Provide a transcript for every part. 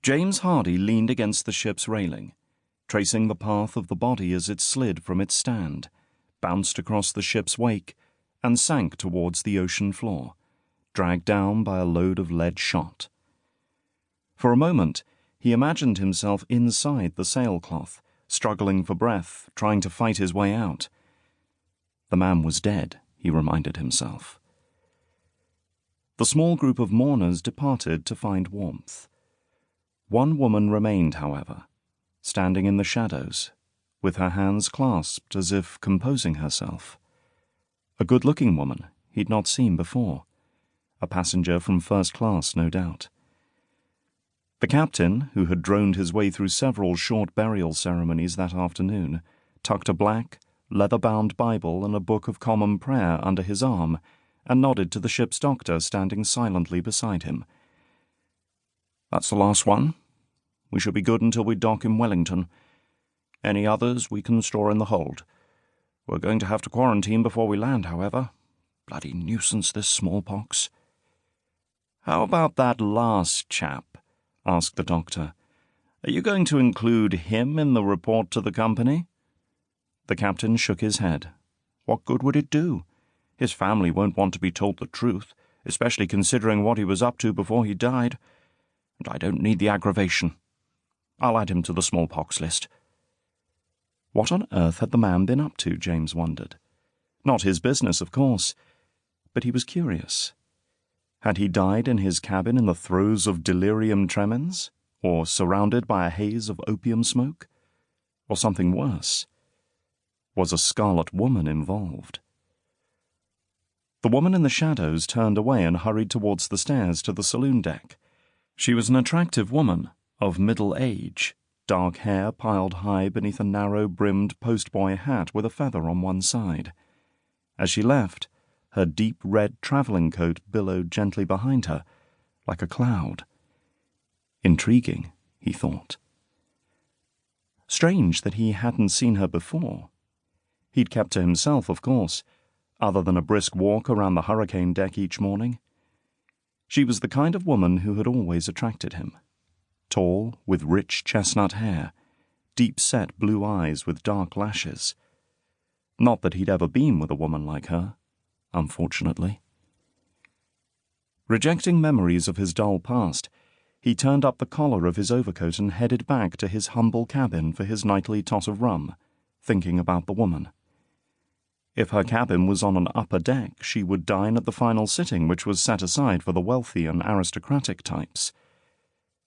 James Hardy leaned against the ship's railing, tracing the path of the body as it slid from its stand, bounced across the ship's wake, and sank towards the ocean floor, dragged down by a load of lead shot. For a moment, he imagined himself inside the sailcloth, struggling for breath, trying to fight his way out. The man was dead, he reminded himself. The small group of mourners departed to find warmth. One woman remained, however, standing in the shadows, with her hands clasped as if composing herself. A good-looking woman he'd not seen before. A passenger from first class, no doubt. The captain, who had droned his way through several short burial ceremonies that afternoon, tucked a black, leather-bound Bible and a book of common prayer under his arm, and nodded to the ship's doctor standing silently beside him. "That's the last one. We shall be good until we dock in Wellington. Any others we can store in the hold. We're going to have to quarantine before we land, however. Bloody nuisance, this smallpox." "How about that last chap?" asked the doctor. "Are you going to include him in the report to the company?" The captain shook his head. "What good would it do? His family won't want to be told the truth, especially considering what he was up to before he died. And I don't need the aggravation. I'll add him to the smallpox list." What on earth had the man been up to, James wondered. Not his business, of course, but he was curious. Had he died in his cabin in the throes of delirium tremens, or surrounded by a haze of opium smoke? Or something worse? Was a scarlet woman involved? The woman in the shadows turned away and hurried towards the stairs to the saloon deck. She was an attractive woman, of middle age, dark hair piled high beneath a narrow-brimmed postboy hat with a feather on one side. As she left, her deep red travelling coat billowed gently behind her, like a cloud. Intriguing, he thought. Strange that he hadn't seen her before. He'd kept to himself, of course, other than a brisk walk around the hurricane deck each morning. She was the kind of woman who had always attracted him. Tall, with rich chestnut hair, deep-set blue eyes with dark lashes. Not that he'd ever been with a woman like her, unfortunately. Rejecting memories of his dull past, he turned up the collar of his overcoat and headed back to his humble cabin for his nightly tot of rum, thinking about the woman. If her cabin was on an upper deck, she would dine at the final sitting, which was set aside for the wealthy and aristocratic types.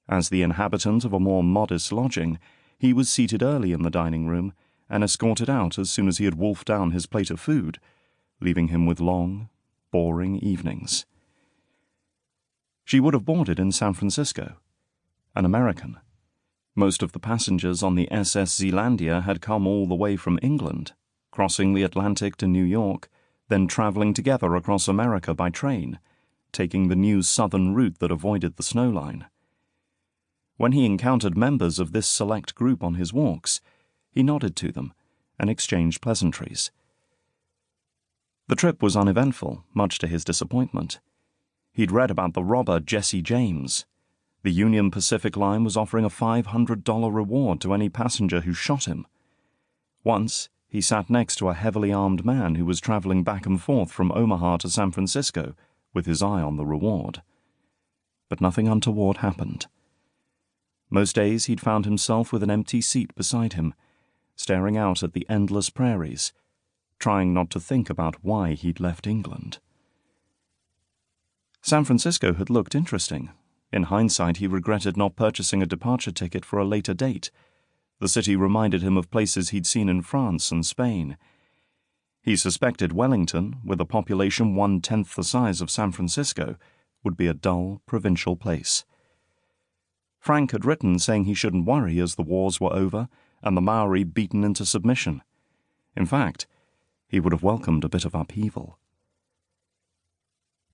As the inhabitant of a more modest lodging, he was seated early in the dining room and escorted out as soon as he had wolfed down his plate of food, leaving him with long, boring evenings. She would have boarded in San Francisco, an American. Most of the passengers on the SS Zealandia had come all the way from England, crossing the Atlantic to New York, then travelling together across America by train, taking the new southern route that avoided the snowline. When he encountered members of this select group on his walks, he nodded to them and exchanged pleasantries. The trip was uneventful, much to his disappointment. He'd read about the robber Jesse James. The Union Pacific Line was offering a $500 reward to any passenger who shot him. Once, he sat next to a heavily armed man who was traveling back and forth from Omaha to San Francisco, with his eye on the reward. But nothing untoward happened. Most days he'd found himself with an empty seat beside him, staring out at the endless prairies, trying not to think about why he'd left England. San Francisco had looked interesting. In hindsight, he regretted not purchasing a departure ticket for a later date. The city reminded him of places he'd seen in France and Spain. He suspected Wellington, with a population 1/10 the size of San Francisco, would be a dull, provincial place. Frank had written saying he shouldn't worry as the wars were over and the Maori beaten into submission. In fact, he would have welcomed a bit of upheaval.